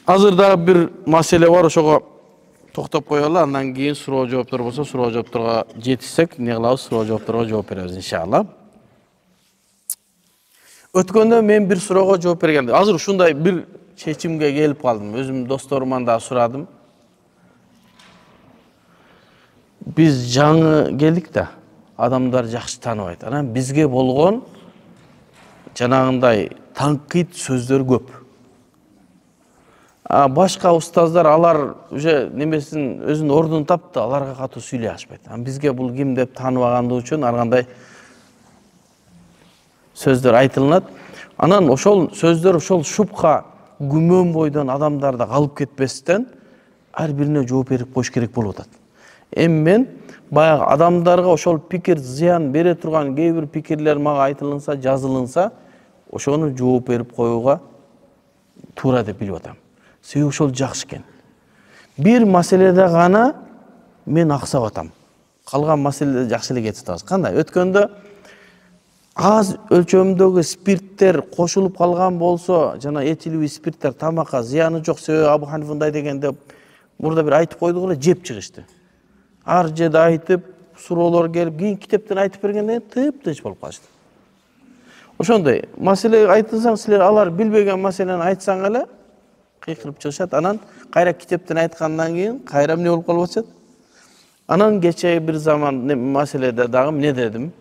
Азыр дагы бир маселе бар, ошого токтоп коелу. Андан кийин суроо жооптор болсо, суроо жоопторго жетишсек, эмне кылабыз? Суроо жоопторго жооп беребиз иншалла. Өткөндө мен бир суроого жооп бергенде, азыр ушундай бир чечимге келип калдым. Өзүм досторуман да сурадым. Биз жаңы келдик да, адамдар жакшы тааныбайт. Анан бизге болгон жанагындай танкыйт сөздөр көп. Башка устаздар алар уже немесин өзүнүн ордун тапты, аларга катуу сүйлөй алышпайт. Бизге бул ким деп тааныбагандыгы үчүн ар кандай сөздөр айтылат. Анан ошол сөздөр ошол шубха, күмөн бойдон адамдарда калып кетпестен ар бирине жооп берип коюш керек болуп атат. Эми мен баягы адамдарга ошол пикир зыян бере турган кээ бир пикирлер мага айтылынса, жазылынса, ошону жооп берип коюуга туура деп билип атам. Себеби ошол жакшы экен. Бир маселеде гана мен аксап атам. Калган маселеде жакшы эле кетип атабыз. Кандай? Өткөндө аз өлчөмдөгү спирттер кошулуп калган болсо, жана этилүү спирттер тамакка зыяны жок, себеби Абу Ханифа мындай дегенде мурда бир айтып койдук эле, жеп чыгышты. Ар жерде айтып, суроолор келип, кийин китептен айтып бергенде тыптыч болуп калышты. Ошондой маселе айтылсаң, силер алар билбеген маселени айтсаң эле кыйкырып чыгышат. Анан кайра китептен айткандан кийин кайра эмне болуп калып атат? Анан кече бир заман маселеде дагы эмне дедим?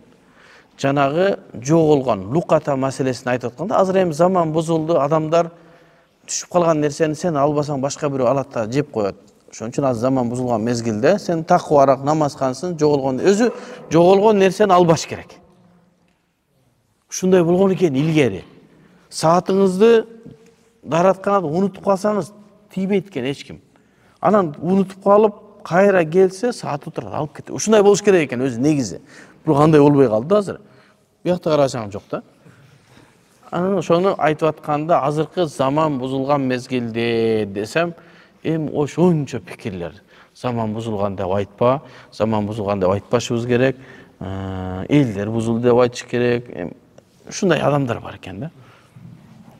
Жанагы жоголгон луката маселесин айтып атканда, азыр эми заман бузулду, адамдар түшүп калган нерсени сен албасаң башка бирөө алат да жеп коет. Ошон үчүн азыр заман бузулган мезгилде сен такыбараак намазкансың, өзү жоголгон нерсени албаш керек. Ушундай болгон экен илгери. Саатыңызды даратканада унутуп калсаңыз, тийбейт экен эч ким. Анан унутуп калып, кайра келсе, сааты турат, алып кетет. Ушундай болуш керек экен өзү негизи. Бирок андай болбой калды азыр. Буякта карасаң жок да. Анан ошону айтып атканда, азыркы заман бузулган мезгилде десем, эми ошончо пикирлер. Заман бузулган деп айтпа, заман бузулган деп айтпашыбыз керек, элдер бузулду деп айтыш керек. Ушундай адамдар бар экен да.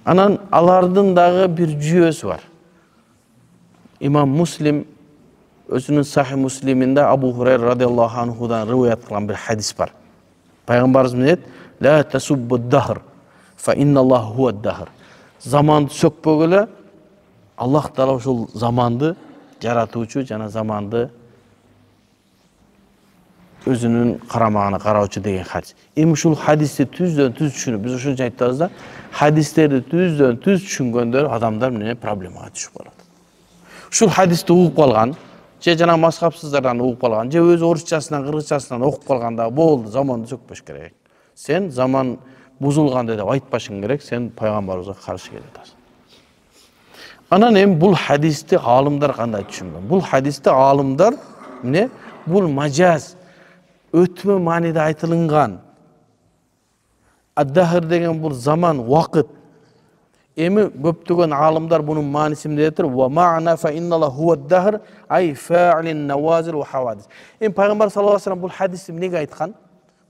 Анан алардын дагы бир жүйөсү бар. Имам Муслим өзүнүн Сахih Муслиминде Абу Хурайра радиаллаху анхудан риваят кылган бир хадис бар. Пайгамбарыбыз менет: "Ла тасуббуд-дахр, фа инналлаху хуад-дахр." Заманды сөкпөгүлө, Аллах Таала ошол заманды жаратуучу жана заманды өзүнүн карамагына караучу деген хадис. Эми ушул хадисти түздөн түз түшүнүп, биз ошончо айтабыз да, хадистерди түздөн түз түшүнгөндөр адамдар менен проблемага түшүп калат. Ушул хадисти угуп калган, же жана мазхабсыздардан угуп калган, же өз орусчасынан, кыргызчасынан окуп калганда болду, заманды сөкпөш керек. Сен заман бузулган деп айтпашың керек, сен пайгамбарыбызга каршы келип атасың. Анан эми бул хадисти алымдар кандай түшүнгөн? Бул хадисти алымдар эмне? Бул мажаз, өтмө мааниде айтылынган. Ад-дахр деген бул заман, вакыт. Эми көптөгөн алымдар бунун маанисин айтыр. Ва ма'на фа инналлаху хуад-дахр ай фа'илин навазил ва хавадис. Эми пайгамбар саллаллаху алейхи ва саллям бул хадисти эмнеге айткан?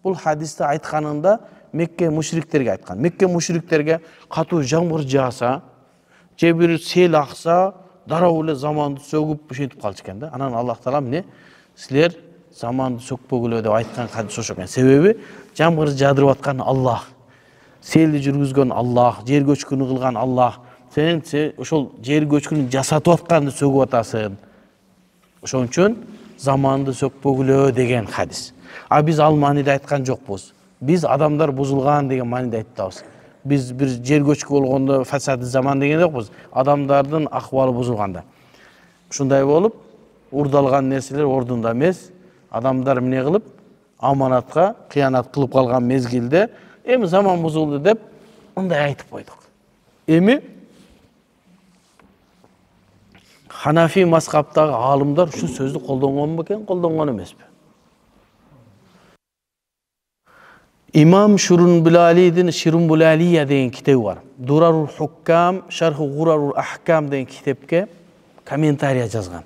Бул хадисти айтканында Мекке мушриктерге айткан. Мекке мушриктерге катуу жамгыр жааса, же бир сел акса, дароо эле заманды сөгүп ушинтип калчу экен да. Анан Аллах Таала эмне? Силер заманды сөкпөгүлө деп айткан хадис ошо экен. Себеби жамгыр жадырып аткан Аллах, селди жүргүзгөн Аллах, жер көчкүнү кылган Аллах. Сен ошол жер көчкүнүн жасатып атканды сөгүп атасың. Ошон үчүн заманды сөкпөгүлө деген хадис. Биз ал мааниде айткан жокпуз. Биз адамдар бузулган деген мааниде айтабыз. Биз бир жер көчкү болгондо фасады заман деген жокпуз. Адамдардын акыбалы бузулганда. Ушундай болуп, урдалган нерселер ордунда эмес, адамдар эмне кылып, аманатка кыянат кылып калган мезгилде эми заман бузулду деп мындай айтып койдук. Эми Ханафи мазхабтагы алымдар ушул сөздү колдонгон бекен, колдонгон эмеспи? İmam Şurunbulali'nin Şirunbulaliye деген китеби бар. Durarul Hukam, Şarhı Gurarul Ahkam деген китепке комментария жазган.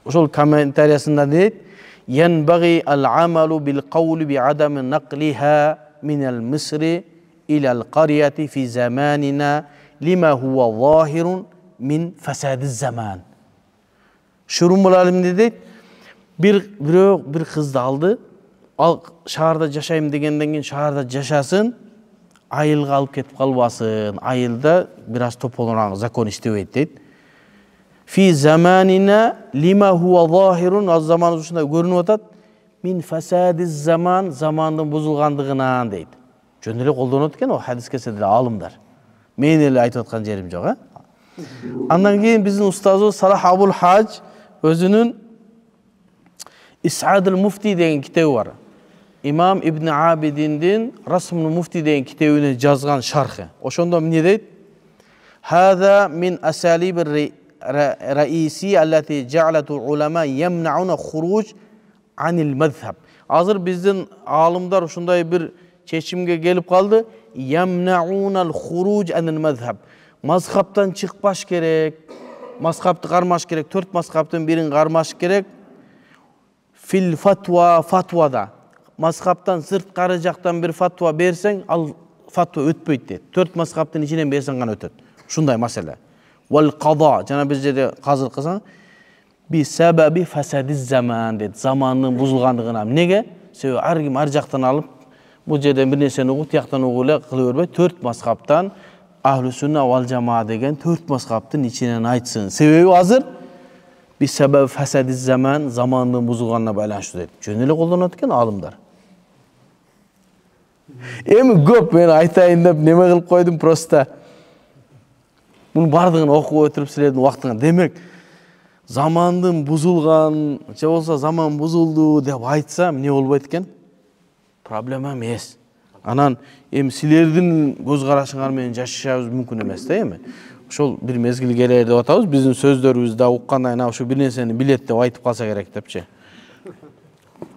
Ошол комментариясында дейт: "Янбаги ал-амалу bil-qawli bi-adami naqliha min al-Misri ila al-qaryati fi zamanina lima huwa zahirun min fasadiz zaman. Şurumul alim ne deydi? Bir kızdı aldı. Al şaharda yaşayım degenden keyin şaharda yaşasın. Ayılga alıp ketip kalbasın. Ayılda biraz topolunaq zakon iştebeyt deydi. Fi zamanina lima huwa zahirun az zaman uşunda görünüp atat. Min fasadiz zaman zamanın buzulgandığından deydi. Jöndelе колдонот экен o hadis kesedir alımlar. Men ele aytып atkан jerim жок, ha? Andan keyin bizning ustazı Salah Abul Haj özünün İs'adul Mufti degan kitabı var. İmam İbn Abidin'in Rasmul Mufti degan kitabını жазган şarhı. Oşonda ne deydi? Hada min asalibir raisi allati ja'alatu ulama yemna'una khuruj anil mazhab. Hazır bizden alimler uşunday bir çeşimge gelip kaldı. Yemna'unal khuruj anil mazhab. Mazhabtan çıkmaş gerek. Mazhabtı karmaş gerek. 4 mazhabtın birini karmaş gerek. Fil fatvada. Mazhabtan sırt karacaktan bir fatva bersen al fatva ötpeyt deydi. 4 mazhabtın içinden bersen gana ötөт. Şunday mesele. Vel qada. Jana bizde de qazıl kılsan bi sebebi fasadiz zaman dedi. Zamanın buzulgandığına. Nege? Sebebi her kim her jaktan alıp bu yerden bir nerseni uğut yaktan uğula kılıp örbey. 4 mazhabtan Ahl-i Sünnet vel Cemaat degen 4 mazhabtın içinden aytsın. Sebebi hazır bir sebep fasadiz zaman zamanın buzulganına baylanışlı deydi. Jöndelе колдонот экен alımlar. Эми көп men aytayın dep neme kılıp koydum prosta. Bunu bardığını okup ötürüp siledim vaktına. Demek zamanın buzulgan, же bolsa zaman buzuldu dep aytsam ne bolbойт экен? Problem emes. Anan эми силердин көз карашыңар менен жашашабыз мүмкүн эмес да эми. Ошол bir mezgil geler деп атабыз. Биздин сөздөрүбүздө уккандан кийин ошо bir нерсени билет деп айтып калса керек депчи.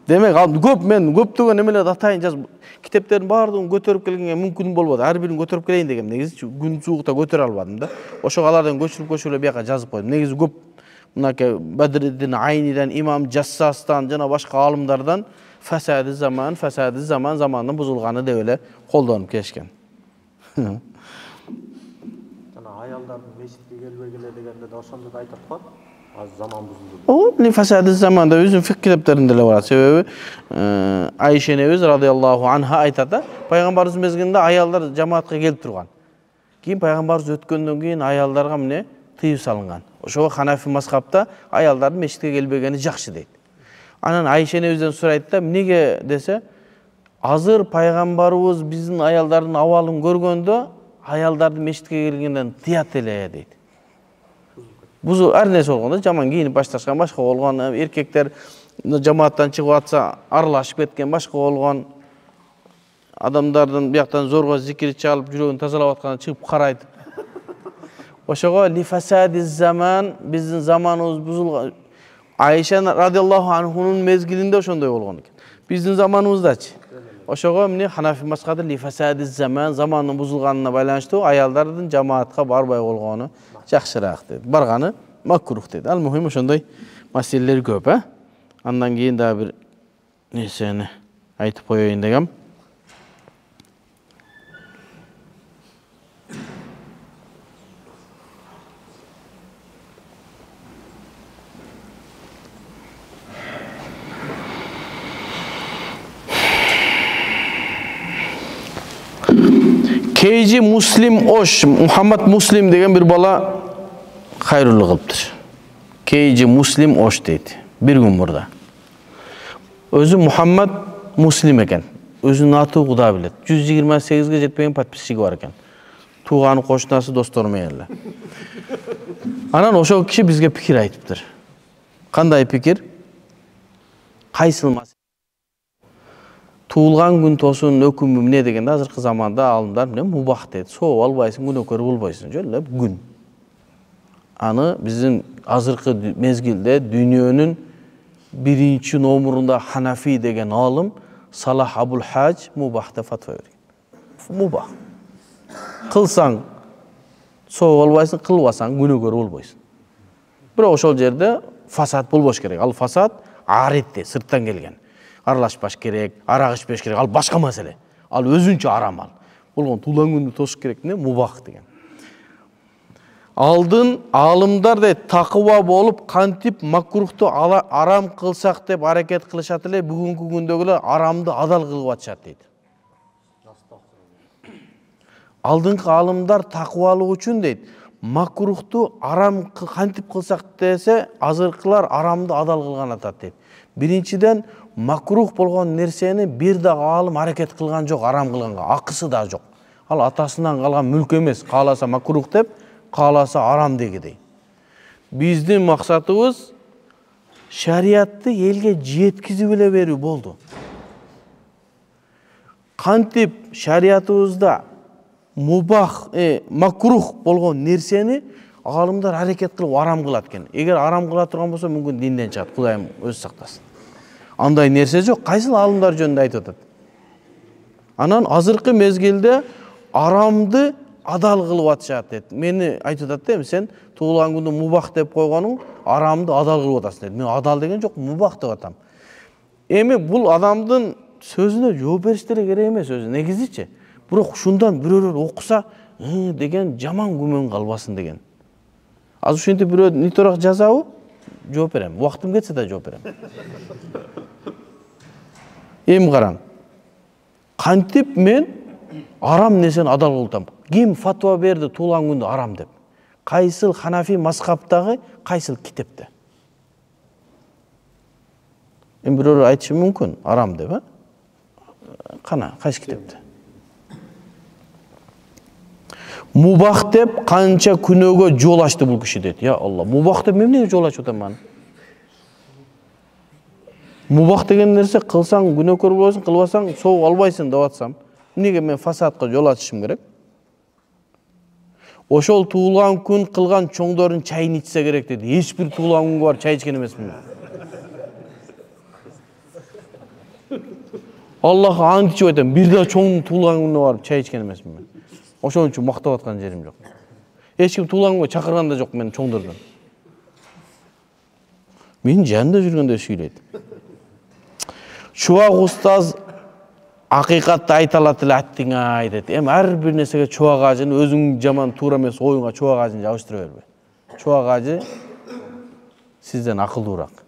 Демек ал мен көптөгөн эмелерди атайын жазып китептердин баардыгын көтөрүп келгенге мүмкүн болбоду. Ар бирин көтөрүп келейин дегем. Негизи күн суукта көтөрө албадым да. Ошого алардан көчүрүп бияка жазып койдум. Негизи көп мынакей Бадреддин Айниден, имам Jassas'tan жана башка алымдардан fasadi zaman zamanın buzulganı деп эле колдонуп келишкен. Жана аялдардын мешитке келбегиле дегенде да ошондо да айтат го. Az zaman buzuldu. O fasadi zamanda özün fıkh kitaplarında da var. Sebebi Ayşe neviz radıyallahu anha aytata Peygamberimiz mezginde ayallar cemaatga gelip turgan. Keyin Peygamberimiz ötkөндөн keyin ayallarga mine tıyып salıngan. Oşo Hanafi mazhabta ayalların meşitke gelbegeni jakşı deydi. Anan Ayşe nevizden suraytı da nege dese hazır Peygamberimiz bizdin ayalların awalын görgöndө ayalların meşitke gelgenden tıyat ele deydi. Buzu her neyse olganda jaman kiyinip başlaşkan başka olgan erkekler cemaattan çıkıp atsa aralaşıp ketken başka olgan adamlardan bir yaktan zorga zikir çalıp yüreğini tazalap atkanda çıkıp karaydı. Oşogo li fasadiz zaman bizdin zamanımız buzulgan. Ayşe radıyallahu anh'unun mezgilinde oşonday olgan eken. Bizdin zamanımızdaçı. Oşogo mine Hanafi mazhabı li fasadiz zamanın buzulganına baylanıştı. Ayallardan cemaatga barbay olgany jakşyraak dedi. Bargany makruh dedi. Al muhim oşonday meseleler köp, ha? Andan keyin daha bir nerseni aytıp koyayın degem. Keyci Muslim Oş, Muhammed Muslim degen bir bala hayrullu kılıptır. Keyci Muslim Oş deydi. Bir gün burada. Özü Muhammed Muslim eken. Özünün atı Kuda bilet. 128'ge jetpegen patpisçigi var eken. Tuğanı koşnası dostlarım yerle. Anan oşo kişi bizge pikir aytıptır. Kanday pikir? Kaysılmaz. Tuğulgan gün tosun ökümüm ne degende azırkı zamanda alımlar mine mubah dedi. Soğuk albaysın, gün ökörü bulbaysın. Şöyle gün. Anı bizim azırkı mezgilde dünyanın birinci nomurunda Hanafi degen alım Salah Abul Haj mubahda fatva verген. Mubah. Kılsan soğuk albaysın, kılbasan gün ökörü bulbaysın. Bira oşol jerde fasad bulboş gerek. Al fasad aretте, sırttan gelgen. Arlaşbaş gerek, arak içpеш gerek, al başka mesele. Al özünçe aram al. Bolgon tuğlan günü tosuk gerek ne? Mubah degen. Алдын алымдар дейт такыба болуп кантип макрухту арам кылсак деп аракет кылышат эле, бүгүнкү күндөгүлөр арамды адал кылып атышат дейт. Алдыңкы алымдар такыбалык үчүн дейт макрухту арам кантип кылсак десе, азыркылар арамды адал кылган атат дейт. Биринчиден макрух болгон нерсени бир дагы алым аракет кылган жок, арам кылганга акысы да жок. Ал атасынан калган мүлк эмес, кааласа макрух деп, кааласа арам дегидей. Биздин максатыбыз шариятты элге жеткизип эле берүү болду. Кантип шариятыбызда мубах, макрух болгон нерсени алымдар аракет кылып арам кылат экен. Эгер арам кыла турган болсо, мүмкүн динден чыгат, Кудайым өзү сактасын. Андай нерсе жок, кайсыл алымдар жөнүндө айтып атат. Анан азыркы мезгилде арамды адал кылып атышат дейт. Мени айтып атат да, сен туулган күндү мубах деп койгонуң, арамды адал кылып атасың дейт. Мен адал деген жок, мубах деп атам. Эми бул адамдын сөзүнө жооп бериш деле керек эмес өзү негизичи. Бирок ушундан бирөөлөр окуса, деген жаман күмөн калбасын деген. Азыр ушинтип бирөө ниторак жазабы? Жооп берем. Убактым кетсе да жооп берем. Эми караң. Кантип мен арам нерсени адал кылтам? Ким фатва берди туулган күндү арам деп? Кайсыл Ханафи мазхабтагы, кайсыл китепте? Эми бирөөлөр айтышы мүмкүн арам деп, Кана, кайсы китепте? Мубах деп канча күнөөгө жол ачты бул киши дейт. Я Алла, мубах деп эмне жол ачып атам мен? Мубах деген нерсе кылсаң күнөөкөр болосуң, кылбасаң соо албайсың деп атсам, эмнеге мен фасадка жол ачышым керек? Ошол туулган күн кылган чоңдордун чайын ичсе керек деди. Эч бир туулган күнгө барып чай ичкен эмесмин. Аллахка ант ичип айтам, бир да чоң туулган күнүнө барып чай ичкен эмесмин мен. Ошон үчүн мактап аткан жерим жок. Эч ким туулган күнгө чакырган да жок мен чоңдордон. Мен жанында жүргөндө сүйлөйт. Чубак устаз акыйкатты айта алат эле аттиң ай дейт. Эми ар бир нерсеге чубак ажын өзүң жаман туура эмес оюңа чубак ажын жабыштыра бербе. Чубак ажы сизден акылдуураак.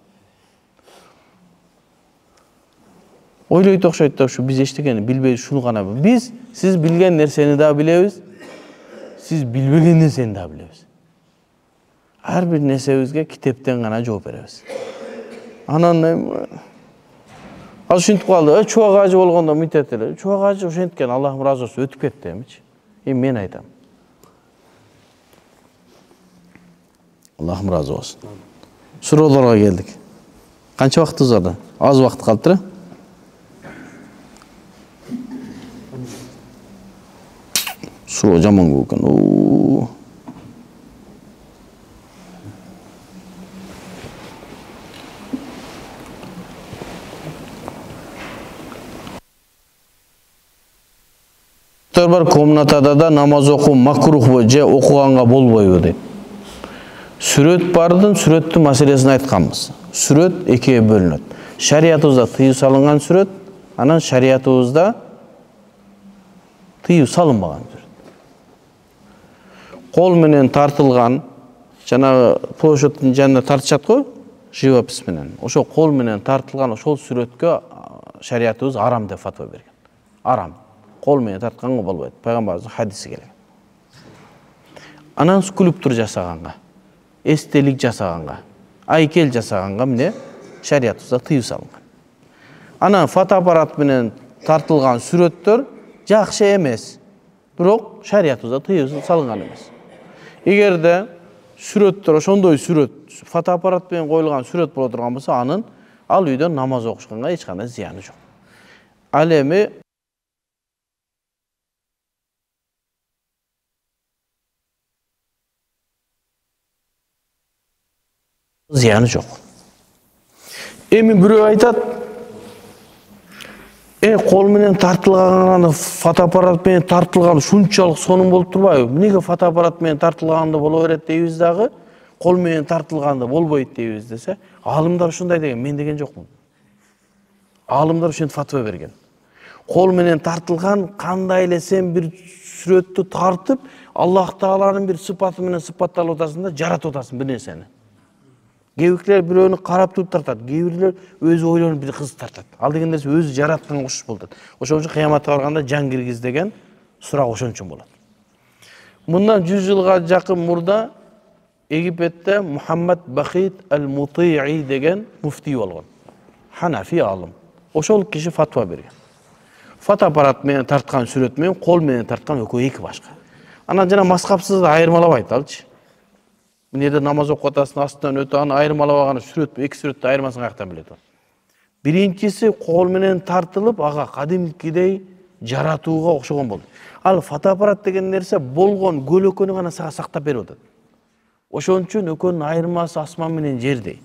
Ойлойт окшойт да, ушу биз эчтекени билбей шуну гана. Биз сиз билген нерсени да билебиз, сиз билбеген нерсени да билебиз. Ар бир нерсебизге китептен гана жооп беребиз. Анан ал ушинтип калды, чубак ажы болгондо мынтет эле. Чубак ажы ошенткен, Аллахым ыраазы болсун, өтүп кетти эмичи. Эми мен айтам. Аллахым ыраазы болсун. Суроолорго келдик. Канча убактыбыз бар? Аз убакыт калыптыр. Суроо жаман көп экен. Бар комнатада да намаз окуу макрухбу же окуганга болбойбу дейт. Сүрөт бардын, сүрөттүн маселесин айтканбыз. Сүрөт экиге бөлүнөт. Шариятыбызда тыюу салынган сүрөт, анан шариятыбызда тыюу салынбаган сүрөт. Кол менен тартылган, жанагы площадьтын жанына тартышат го, живопись менен. Ошо кол менен тартылган ошол сүрөткө шариятыбыз арам деп фатва берген. Арам. Кол менен тартканга болбойт. Пайгамбарыбыздын хадиси келген. Анан скульптур жасаганга, эстелик жасаганга, айкел жасаганга міне шариятыбызда тыюу салынган. Анан фотоаппарат менен тартылган сүрөттөр жакшы эмес, бирок шариятыбызда тыюу салынган эмес. Эгерде сүрөттөр ошондой сүрөт, фотоаппарат менен коюлган сүрөт боло турган болсо, ал үйдөн намаз окушканга эч кандай зыяны жок. Ал эми зыяны жок. Эми бирөө айтат, кол менен тартылган, фотоаппарат менен тартылган шунчалык сонун болуп турбайбы? Эмнеге фотоаппарат менен тартылганда боло берет дейбиз дагы, кол менен тартылганда болбойт дейбиз десе, алымдар ушундай деген, мен деген жокмун. Алымдар ушинтип фатва берген. Кол менен тартылган кандай эле сен бир сүрөттү тартып, Аллах Тааланын бир сыпаты менен сыпатталып атасың да жаратып атасың бир нерсени. Кээ бирлер бирөөнү карап туруп тартат, кээ бирлер өзү ойлонуп бир кыз тартат. Ал деген нерсе өзү жаратканга окшош болот. Ошон үчүн кыяматка барганда жан киргиз деген сурак ошон үчүн болот. Мындан 100 жылга жакын мурда Египетте Мухаммад Бахит Ал-Мути'i деген муфтий болгон. Ханафи алым. Ошол киши фатва берген. Фотоаппарат менен тарткан сүрөт менен кол менен тарткан экөө эки башка. Анан жана маскапсыз айырмалабайт алчы. Мына жерде намаз окуп атасың, астынан өтүп аны айырмалабаганы сүрөт, эки сүрөттү айырмасын каяктан билет ал. Биринчиси кол менен тартылып, ага кадимкидей жаратууга окшогон болду. Ал фотоаппарат деген нерсе болгон көлөкөнү гана сага сактап берип атат. Ошон үчүн экөөнүн айырмасы асман менен жердей.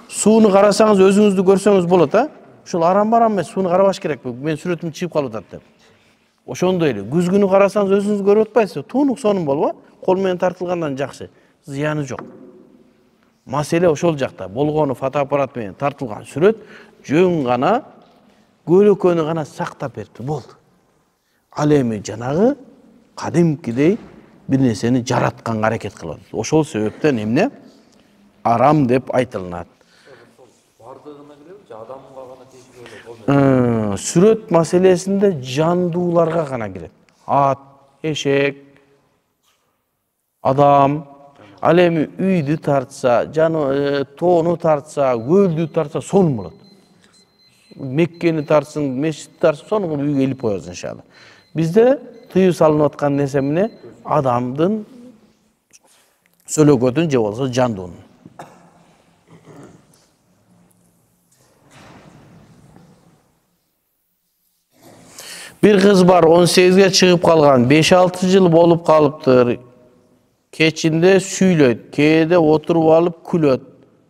Сууну карасаңыз өзүңүздү көрсөңүз болот, а? Ушул арам-барам эмес, сууну карабаш керек. Мен сүрөтүм чыгып калып атат деп. Ошондой эле. Күзгүнү карасаңыз өзүңүз көрүп атпайсызбы? Туунук сонун болбу? Кол менен тартылгандан жакшы. Зыяны жок. Маселе ошол жакта. Болгону фотоаппарат менен тартылган сүрөт жөн гана көлөкөнү гана сактап берди. Болду. Ал эми жанагы кадимкидей бир нерсени жаратканга аракет кылат. Ошол себептен эмне? Арам деп айтылат. Бардыгына келеби же адамга гана тийип болот? Сүрөт маселесинде жандууларга гана кирет. Ат, эшек, адам, ал эми үйдү тартса, тоону тартса, көлдү тартса сонун болот. Меккени тартсын, мешитти тартсын, сонун үйгө илип коебуз иншалла. Бизде тыюу салынып аткан нерсе эмне? Адамдын сөлөгөтүн же болсо жандуунун. Bir kız var 18'e çıkıp kalgan 5-6 yıl bolup kalıptır. Keçinde süylöt, keyede oturup alıp külöt.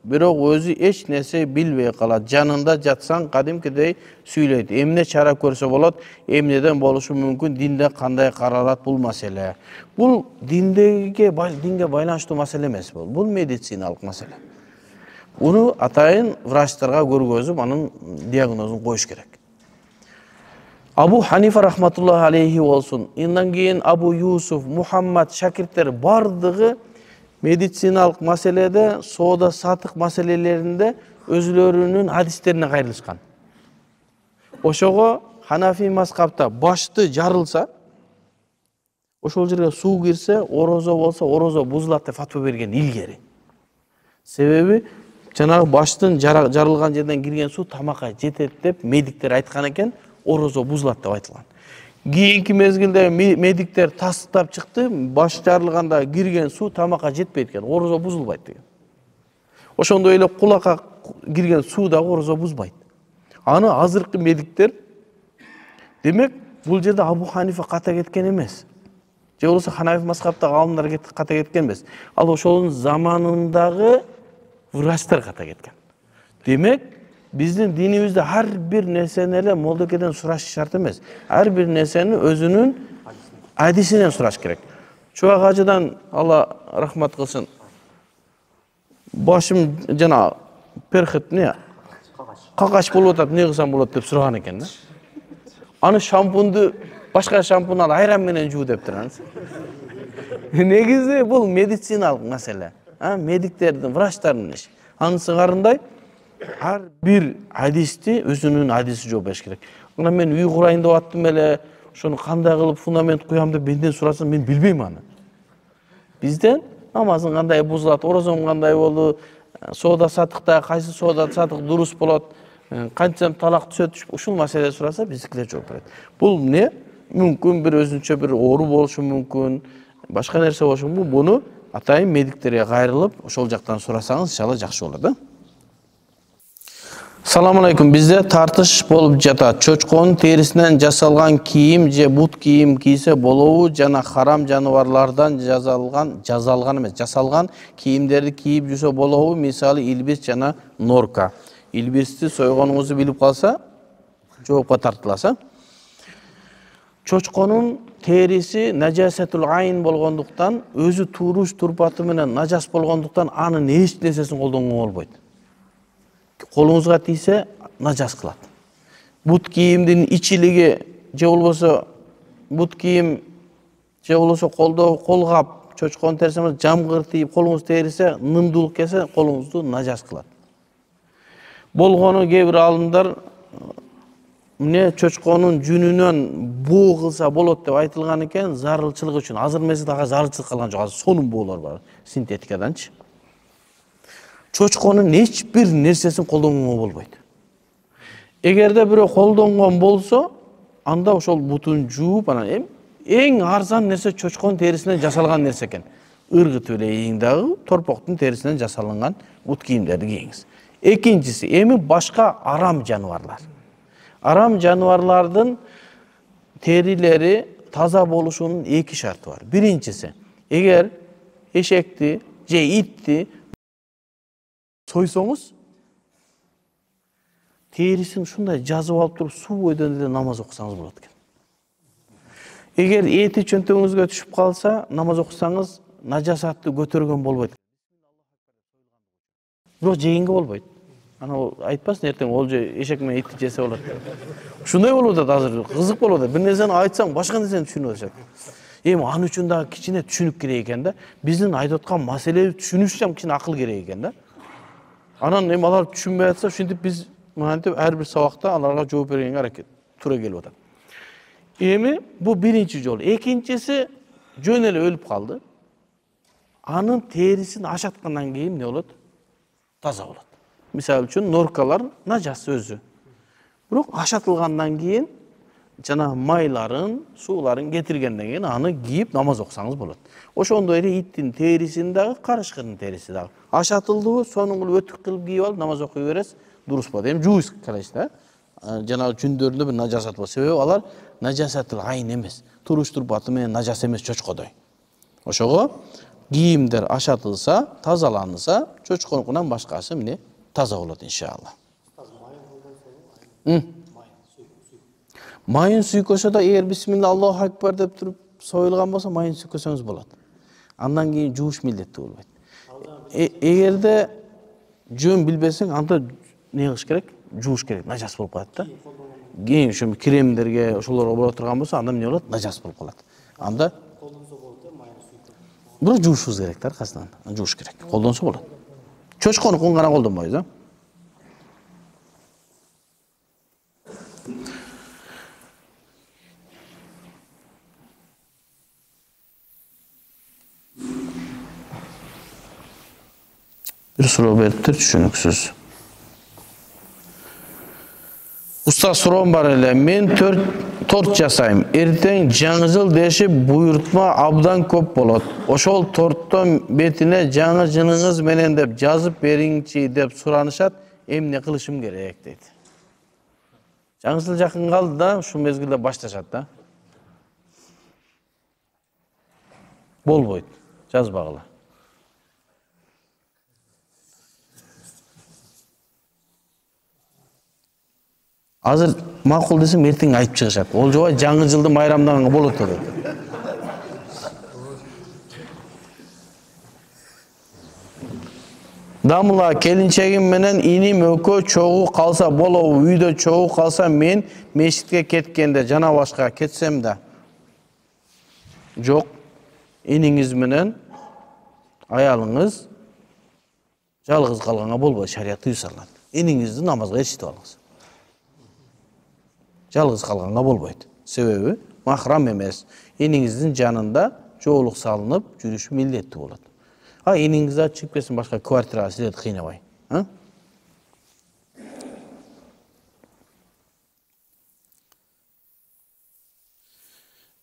Birok özü eç nese bilbey kalat. Canında jatsan kadimkidey süylöt. Emne çara körse bolat, emneden boluşu mümkün. Dinde kanday karalat bul mesele. Bul dinge baylanışlı mesele emes bol. Bul medisinalık mesele. Bunu atayın vraçlarga görgözüp anın diagnozunu koyuş gerek. Abu Hanife rahmatullahi aleyhi olsun. Indan keyin Abu Yusuf, Muhammad şakirtleri bardığı medisinalık meselede, soda satık meselelerinde özlörünün hadislerine gayrılışkan. Oşoğu Hanafi mazhapta baştı jarılsa, oşol жерге суу кирсе, орозо болса, орозо бузулат деп фатва берген илгери. Себеби жанагы баштын жарылган жерден кирген суу тамакка жетет деп медиктер айткан экен. Орозо бузулат деп айтылган. Кийинки мезгилде медиктер тастап чыкты, баш жарылганда кирген суу тамакка жетпейт экен, орозо бузулбайт деген. Ошондой эле кулакка кирген суу дагы орозо бузбайт. Аны азыркы медиктер демек бул жерде Абу Ханифа ката кеткен эмес. Же болбосо Ханафи мазхабтагы алымдар ката кеткен эмес. Ал ошонун заманындагы врачтар ката кеткен. Демек биздин динибизде ар бир нерсени эле молдокеден сураш шарт эмес. Ар бир нерсени өзүнүн адисинен сураш керек. Чубак ажыдан Алла рахмат кылсын. Башым жана перхет не? Какаш болуп атат, эмне кылсам болот деп сураган экен да. Аны шампунду башка шампун ал айран менен жуу деп тургансыз. Негизи бул медициналык маселе. Медиктердин, врачтардын иши. Анын сыңарындай ар бир адисти өзүнүн адиси жооп бериш керек. Мына мен үй курайын деп аттым эле, ошону кандай кылып фундамент куям деп менден сурасаң мен билбейм аны. Бизден намазың кандай бузулат, орозоң кандай болду, соода сатыкта кайсы соода сатык дурус болот, канча талак түсөт, ушул маселе сураса биздикилер жооп берет. Бул эмне? Мүмкүн бир өзүнчө бир оору болушу мүмкүн, башка нерсе болушу мүмкүн. Буну атайын медиктерге кайрылып, ошол жактан сурасаңыз иншалла жакшы болот, да? Салам алейкум. Бизде тартыш болуп жатат. Чочконун терисинен жасалган кийим же бут кийим кийсе болобу жана харам жаныбарлардан жасалган кийимдерди кийип жүрсө болобу? Мисалы илбис жана норка. Илбисти сойгонуңузду билип калса, жоопко тартыласыз. Чочконун териси нажасатул айн болгондуктан, өзү туруш турпаты менен нажас болгондуктан анын эч нерсесин колдонгонго болбойт. Колуңузга тийсе нажас кылат. Бут кийимдин ичилиги же болбосо бут кийим же болбосо колгап чочконун терисине жамгыр тийип колуңуз терисе, нымдуулук келсе колуңузду нажас кылат. Болгону кээ бир алымдар мына чочконун жүнүнөн буу кылса болот деп айтылган экен, зарылчылык үчүн. Азыр мезгилде ага зарылчылык калган жок, азыр сонун буулар бар, синтетикаданчы. Чочконун эч бир нерсесин колдонууга болбойт. Эгерде бирөө колдонгон болсо, анда ошол бутун жууп, анан эң арзан нерсе чочконун терисинен жасалган нерсе экен. Ыргыт элейин дагы торпоктун терисинен жасалган бут кийимдерди кийиңиз. Экинчиси, эми башка арам жаныбарлар. Арам жаныбарлардын терилери таза болушунун эки шарты бар. Биринчиси, эгер эшекти же итти сойсоңуз, терисин ушундай жазып алып туруп суу бойдон эле намаз окусаңыз болот экен. Эгер эти чөнтөгүңүзгө түшүп калса, намаз окусаңыз нажасатты көтөргөн болбойт. Бирок жегенге болбойт. Ана айтпасын эртең ол же эшек менен итти жесе болот. Ушундай болуп атат азыр, кызык болуп атат. Бир нерсени айтсаң, башка нерсени түшүнүп алышат. Эми аны үчүн дагы кичине түшүнүк керек экен да. Биздин айтып аткан маселебизди түшүнүш үчүн кичине акыл керек экен да. Анан эми алар түшүнбөй атса, ушинтип биз мынтип ар бир сабакта аларга жооп бергенге аракет туура келип атат. Эми бу биринчи жол. Экинчиси жөн эле өлүп калды. Анын терисин ашаткандан кийин эмне болот? Таза болот. Мисалы үчүн норкалар нажас өзү. Бирок ашатылгандан кийин жана майларын, сууларын кетиргенден кийин аны кийип намаз окусаңыз болот. Ошондой эле иттин терисин дагы, карышкынын териси дагы. Ашатылдыбы, сонун кылып өтүк кылып кийип алып намаз окуй бересиз, дурус болот. Эми жууйсуз карайсыз да. Жанагы жүндөрүндө бир нажасат бар. Себеби алар нажасатыл айын эмес. Туруш турпаты менен нажас эмес чочкодой. Ошого кийимдер ашатылса, тазаланса, чочконунан башкасы эмне таза болот иншалла. Майын сүйкөсө да эгер бисмилла Аллаху акбар деп туруп союлган болсо майын сүйкөсөңүз болот. Андан кийин жууш милдеттүү болбойт. Эгерде жөн билбесең, анда не кылыш керек? Жууш керек, нажас болуп калат да. Кийин ошо кремдерге, ошолорго боло турган болсо, анда эмне болот? Нажас болуп калат. Анда колдонсо болот да, майын сүйкөп. Бирок жуушубуз керек да, аркасынан. Жууш керек. Колдонсо болот. Чочконукун гана колдонбойбуз, а? Bir суроо бериптир, түшүнүксүз. Устаз суроом бар эле. Мен торт жасайм. Эртең жаңы жыл дешип буйртма абдан көп болот. Ошол торттон бетине жаңы жылыңыз менен деп жазып бериңчи деп суранышат. Эмне кылышым керек дейт. Жаңы жыл жакын калды да, ушул мезгилде башташат да. Болбойт. Жазбагыла. Азыр макул десем эртең айтып чыгышат. Ол жобай жаңы жылды майрамдаганга болот деп. Дамыла келинчегим менен иним өкө чогуу калса болобу, үйдө чогуу калса мен мешитке кеткенде жана башка кетсем да. Жок, иниңиз менен аялыңыз жалгыз калганга болбойт, шарият тыюу салат. Иниңизди намазга эрчитип алыңыз. Жалгыз калганга болбойт. Себеби махрам эмес. Иниңиздин жанында жоолук салынып, жүрүшү милдеттүү болот. Иниңиз да чыгып кетсин башка квартирага силерди кыйнабай.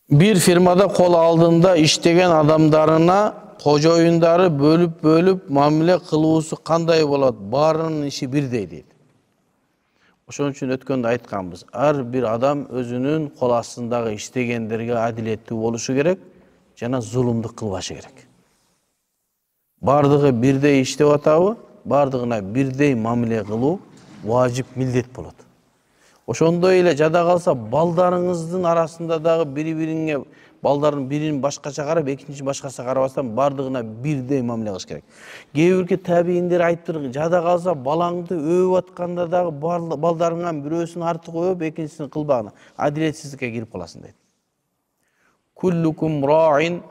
Bir firmada kol aldığında иштеген адамдарына кожоюндары бөлүп мамиле кылуусу кандай болот? Баарынын иши бирдей дейт. Ошон үчүн өткөндө айтканбыз. Ар бир адам өзүнүн кол астындагы иштегендерге адилеттүү болушу керек жана зулумдук кылбашы керек. Бардыгы бирдей иштеп атабы, бардыгына бирдей мамиле кылуу важип милдет болот. Ошондой эле жада калса балдарыңыздын арасында дагы бири-бириңе балдардын бирин башкача карап, экинчисин башкача карабастан бардыгына бирдей мамиле кылыш керек. Кээ бирки табийиндер айттыр, жада калса балаңды өөп атканда дагы балдарыңан бирөөсүн артык өөп, экинчисин кылбагына адилетсиздикке кирип каласың дейт. kullukum ra'in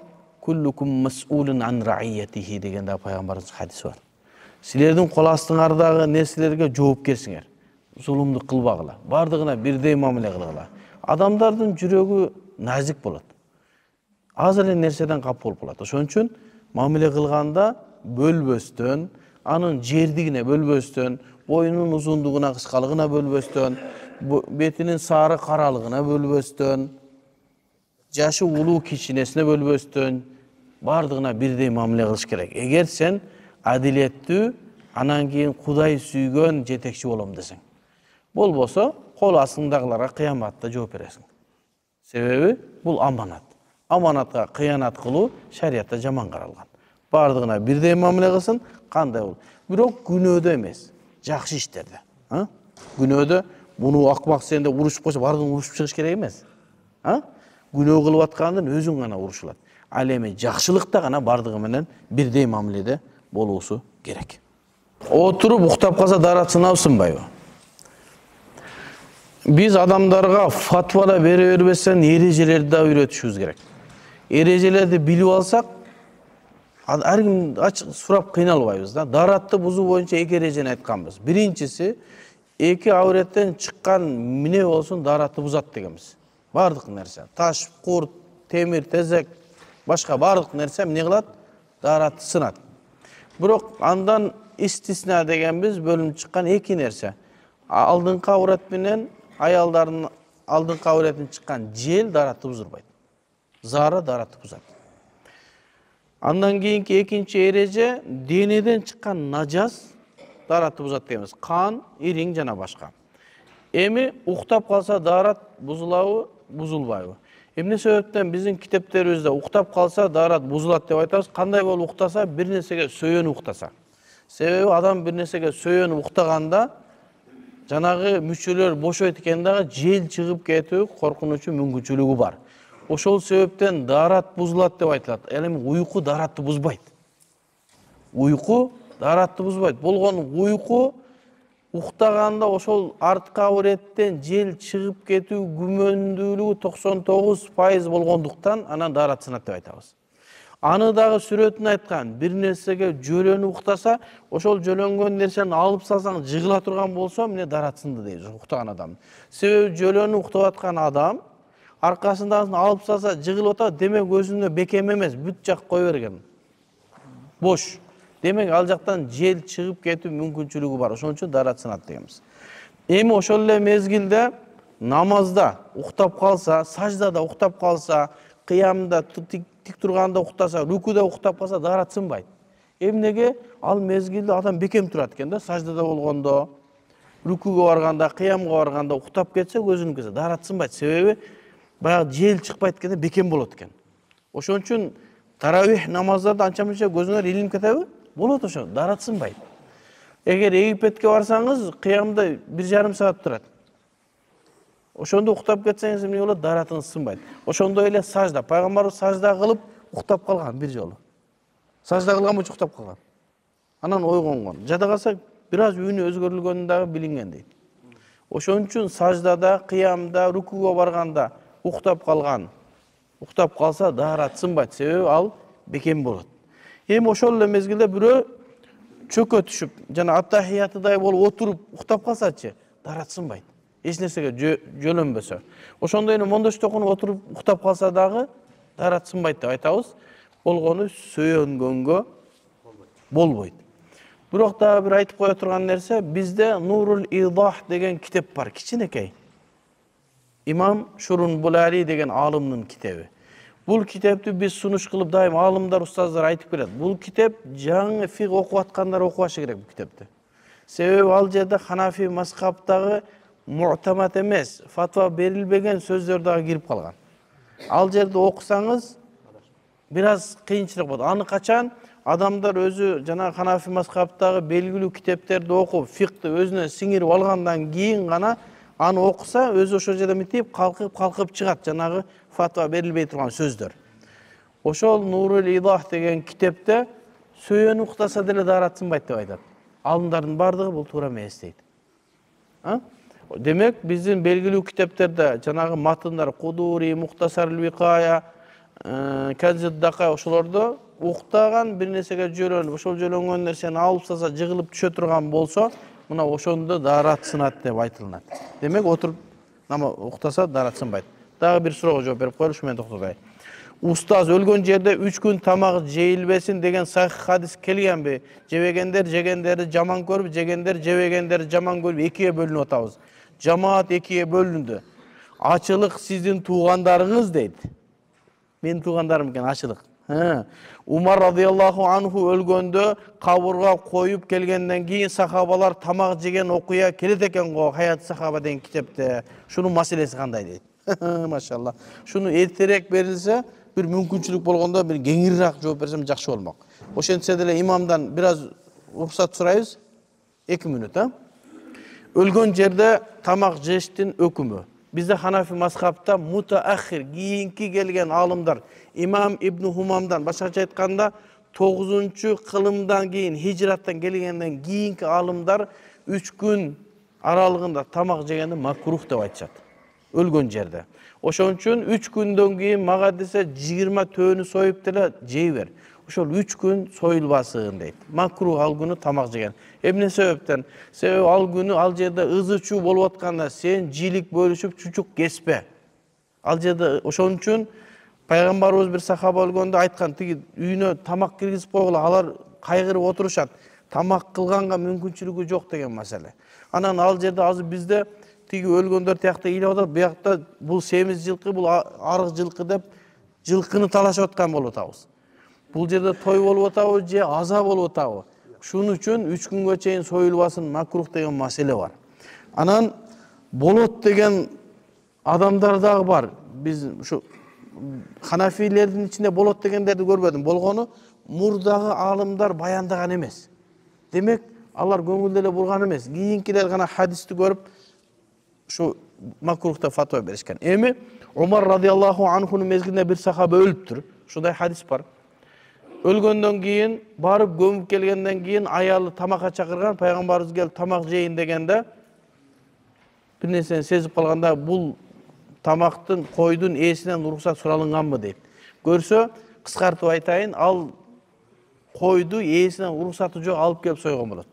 kullukum mas'ulun an ra'iyatihi degende Peygamberimiz hadisi var. Силердин кол астыңардагы нерселерге жоопкерсиңер. Зулумдук кылбагыла. Бардыгына бирдей мамиле кылгыла. Адамдардын жүрөгү назик болот. Аз эле нерседен кап болуп калат. Ошон үчүн мамиле кылганда бөлбөстөн, анын жердигине бөлбөстөн, боюнун узундугуна, кыскалыгына бөлбөстөн, бетинин сары каралыгына бөлбөстөн, жашы улуу кичинесине бөлбөстөн, бардыгына бирдей мамиле кылыш керек. Эгер сен адилеттүү, анан кийин Кудай сүйгөн жетекчи болом десең. Болбосо, кол астыңдагыларга кыяматта жооп бересиң. Себеби бул аманат. Аманатка кыянат кылуу шариятта жаман каралган. Бардыгына бирдей мамиле кылсын, кандай болот? Бирок күнөөдө эмес, жакшы иштерде. Күнөөдө муну акмак сенде урушуп койсо, бардыгын урушуп чыгыш керек эмес. Күнөө кылып аткандын өзүң гана урушулат. Ал эми жакшылыкта гана бардыгы менен бирдей мамиледе болуусу керек. Отуруп уктап калса дарат сынабы сынбайбы? Биз адамдарга фатвада бере бербестен эрежелерди да үйрөтүшүбүз керек. Эрежелерди билип алсак, ар ким сурап кыйналбайбыз да. Даратты бузуу боюнча эки эрежени айтканбыз. Биринчиси, эки авреттен чыккан эмне болсун даратты бузат дегенбиз. Бардык нерсе, таш, курт, темир, тезек, башка бардык нерсе эмне кылат? Даратты сынат. Бирок андан истисна дегенбиз бөлүнүп чыккан эки нерсе. Алдыңкы аврет менен аялдардын алдыңкы авреттен чыккан жел даратты бузурбайт. Зары даратты бузат. Андан кийинки экинчи эреже денеден чыккан нажас даратты бузат дегенбиз. Кан, ириң жана башка. Эми уктап калса дарат бузулабы, бузулбайбы? Эмне себептен биздин китептерибизде уктап калса дарат бузулат деп айтабыз? Кандай болуп уктаса, бир нерсеге сөйөнүп уктаса. Себеби адам бир нерсеге сөйөнүп уктаганда жанагы мүчөлөр бошойт экен дагы жел чыгып кетүү коркунучу мүмкүнчүлүгү бар. Ошол себептен дарат бузулат деп айтылат. Эми уйку даратты бузбайт. Уйку даратты бузбайт. Болгону уйку уктаганда ошол арткы авреттен жел чыгып кетүү күмөндүүлүгү 99% болгондуктан анан дарат сынат деп айтабыз. Аны дагы сүрөтүн айткан, бир нерсеге жөлөнүп уктаса, ошол жөлөнгөн нерсени алып салсаң жыгыла турган болсо, эмне дарат сынды дейбиз уктаган адам. Себеби жөлөнүп уктап аткан адам аркасындагысын алып салса жыгылып атат, демек өзүнө бекем эмес, бүт жак кое берген. Бош. Демек ал жактан жел чыгып кетүү мүмкүнчүлүгү бар. Ошон үчүн дарат сынат дегенбиз. Эми ошол эле мезгилде намазда уктап калса, саждада уктап калса, кыямда тик турганда уктаса, рукуда уктап калса дарат сынбайт. Эмнеге? Ал мезгилде адам бекем турат экен да, саждада болгондо, рукуга барганда, кыямга барганда уктап кетсе, өзүнүн дарат сынбайт. Себеби баягы жел чыкпайт экен, бекем болот экен. Ошон үчүн таравих намаздарда анча мынча көзүңөр илинип кетеби? Болот ошо, дарат сынбайт. Эгер Египетке барсаңыз, кыямда 1,5 саат турат. Ошондо уктап кетсеңиз эмне болот? Даратыңыз сынбайт. Ошондой эле сажда, пайгамбарыбыз сажда кылып уктап калган бир жолу. Сажда кылган боюнча уктап калган. Анан ойгонгон. Жада калса бир аз үнү өзгөрүлгөнү дагы билинген дейт. Ошон үчүн саждада, кыямда, рукуга барганда уктап калган. Уктап калса дарат сынбайт, себеби ал бекем болот. Эми ошол эле мезгилде бирөө чөкө түшүп, жана аттахиятыдай болуп отуруп уктап калсачы, дарат сынбайт. Эч нерсеге жөлөнбөсө. Ошондой эле мондошто окунуп отуруп уктап калса дагы дарат сынбайт деп айтабыз. Болгону сөйөнгөнгө болбойт. Бирок дагы бир айтып кое турган нерсе, бизде Нурул Идах деген китеп бар, кичинекей. Имам Шурун Булали деген алымдын китеби. Бул китепти биз сунуш кылып дайым алымдар, устаздар айтып келет. Бул китеп жаңы фиг окуп аткандар окубашы керек бул китепти. Себеби ал жерде Ханафи мазхабтагы муътамат эмес, фатва берилбеген сөздөр дагы кирип калган. Ал жерде окусаңыз бир аз кыйынчылык болот. Аны качан адамдар өзү жана Ханафи мазхабтагы белгилүү китептерди окуп, фикти өзүнө сиңирип алгандан кийин гана аны окуса, өзү ошол жерде митип калкып чыгат жанагы фатва берилбей турган сөздөр. Ошол Нурул Идах деген китепте сөйөнүп уктаса деле дарат сынбайт деп айтат. Алымдардын бардыгы бул туура эмес дейт. Демек, биздин белгилүү китептерде жанагы матындар Кудури, Мухтасар Викая, кәжиддакай ошолордо уктаган бир нерсеге жөлөнүп, ошол жөлөнгөн нерсени алып салса жыгылып түшө турган болсо, мына ошондо даарат сынат деп айтылат. Демек, отуруп нама уктаса даарат сынбайт. Дагы бир суроого жооп берип коелу, ушу менен токтотоюн. Устаз, өлгөн жерде 3 күн тамак жейилбесин деген сахih хадис келгенби? Жебегендер жегендерди жаман көрүп, жегендер жебегендерди жаман көрүп экиге бөлүнүп атабыз. Жамаат экиге бөлүндү. Ачылык сиздин туугандарыңыз дейт. Менин туугандарым экен ачылык. Умар радиаллаху анху өлгөндө кабырга коюп келгенден кийин сахабалар тамак жеген окуя келет экен го, Хаят сахаба деген китепте. Шунун маселеси кандай дейт. Машалла. Шуну эртерээк берилсе, bir мүмкүнчүлүк болгондо bir кеңирээк жооп берсем жакшы болмок. Ошентсе деле имамдан бир аз уруксат сурайбыз. 2 мүнөт, Өлгөн жерде тамак жештин өкүмү. Bizde Hanafi mazhabta mutaahhir, kiyinki gelgen alımlar İmam İbn Humam'dan başkaça aytkanda 9. kılımdan keyin hicrattan gelgenden kiyinki alımlar 3 gün aralığında tamak jegeni makruh dep aytышат. Өлгөн жерде. Ошон үчүн 3 күндөн кийин мага десе 20 төөнү союп деле жей бер. Ошол 3 күн союлбасын дейт. Макрух ал күнү тамак жеген. Эмне себептен? Себеби ал күнү ал жерде ызы чуу болуп атканда сен жийлик бөлүшүп чучук кеспе. Ал жерде ошон үчүн пайгамбарыбыз бир сахаба өлгөндө айткан, тиги үйүнө тамак киргизип койгула, алар кайгырып отурушат. Тамак кылганга мүмкүнчүлүгү жок деген маселе. Анан ал жерде азыр бизде тиги өлгөндөр тиякта ыйлап атат, буякта бул семиз жылкы, бул арык жылкы деп жылкыны талашып аткан болуп атабыз. Бул жерде той болуп атабы же аза болуп атабы? Шунун үчүн 3 күнгө чейин союлбасын макрух деген маселе бар. Анан болот деген адамдар дагы бар. Биз ушу Ханафилердин ичинде болот дегендерди көрбөдүм. Болгону мурдагы алымдар баяндаган эмес. Демек, алар көңүлдө эле бурган эмес. Кийинкилер гана хадисти көрүп şu makruhta fatva berişken. Emi Umar radıyallahu anhu'nun mezgilinde bir sahabe ölüptür. Şuday hadis var. Ölgönden keyin barıp gömüp gelgenden keyin ayalı tamaka çakırgan, Peygamberimiz gel tamak jeyin degende bir nerseni sezip kalganda bul tamaktın koydun eesinden ruhsat suralınganmı deyip. Görse kıskartıp aytayın, al koydu eesinden ruhsatı jok alıp gelip soygon bolat.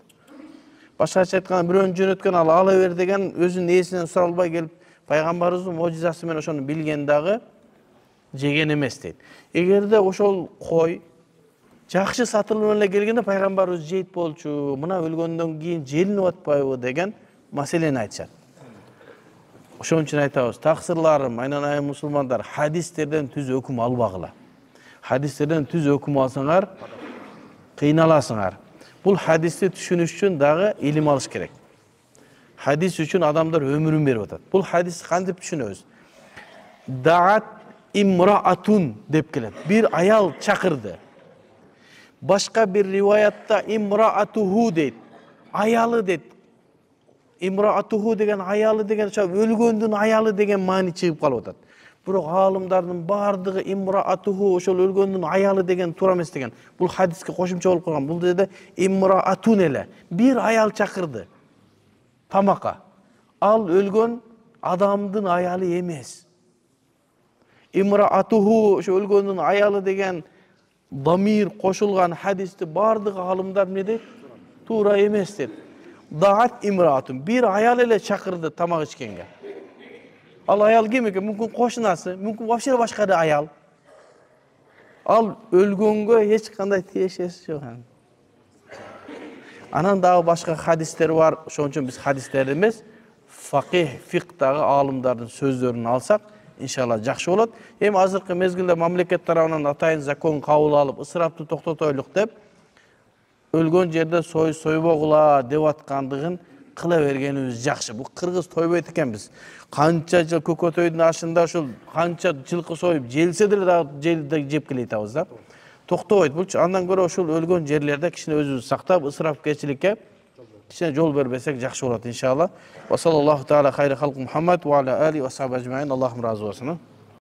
Başkaça aytkanda bir jönөткөн al ala ver degen özünün eesinden suralbay gelip Peygamberimizdin mojizасы менен ошону билген дагы жеген эмес дейт. Эгерде ошол кой жакшы сатылып эле келгенде Peygamberimiz жейт болчу, мына өлгөндөн кийин желинип атпайбы деген маселени айтышат. Ошон үчүн айтабыз, таксырларым, айнанайын мусулмандар, хадистерден түз өкүм албагыла. Хадистерден түз өкүм алсаңар, кыйналасыңар. Бул хадисти түшүнүш үчүн дагы илим алыш керек. Hadis üçün adamlar ömrün berip atat. Bul hadis kandip düşünöz. Da'at imra'atun dep kelet. Bir ayal çakırdı. Başka bir rivayatta imra'atuhu deyt. Ayalı deyt. İmra'atuhu degen ayalı degen, ölgöndün ayalı degen mani çıkıp kalıp atat. Bırak alımdardın bardığı imra'atuhu, oşol ölgöndün ayalı degen tura emes degen. Bul hadiske koşumça olup kalgan. Bul dedi imra'atun ele. Bir ayal çakırdı. Tamaka. Al ölgön adamdın ayalı emez. İmraatuhu, şu ölgöndün ayalı degen damir koşulgan hadisti bardığı alımlar ne deyip? Tuğra emez deyip. Da'at imraatun. Bir ayal ile çakırdı tamak içkenge. Al ayal kim ki? Mümkün koşunası, mümkün vapşire başka da ayal. Al ölgöngö hiç kanday teşesi yok. Anan dağı başka hadisler var. Şonun için biz hadisler emez, fakih, fiqhdagi alımdardın sözlerini alsak, inşallah jakşı bolat. Hem azırkı mezgilde mamleket tarafından atayın zakon kabul alıp, ısrapты toktatoyluk dep, ölgön jerde soybogula dep atkandığın kıla vergenimiz jakşı. Bu Kırgız toybayt eken biz. Kança jıl kökötöydün aşında şul kança жылкы soyup jelse de da jelde jep keleytabız da. Toktobойт булчу. Андан көрө ошол өлгөн жерлерде кичине өзүбүздү сактап, ысырапкерчиликке кичине жол бербесек жакшы болот иншалла. Ва саллаллаху таала хайры халк Мухаммад ва аля али ва сахаби ажмаин. Аллахым разы болсун.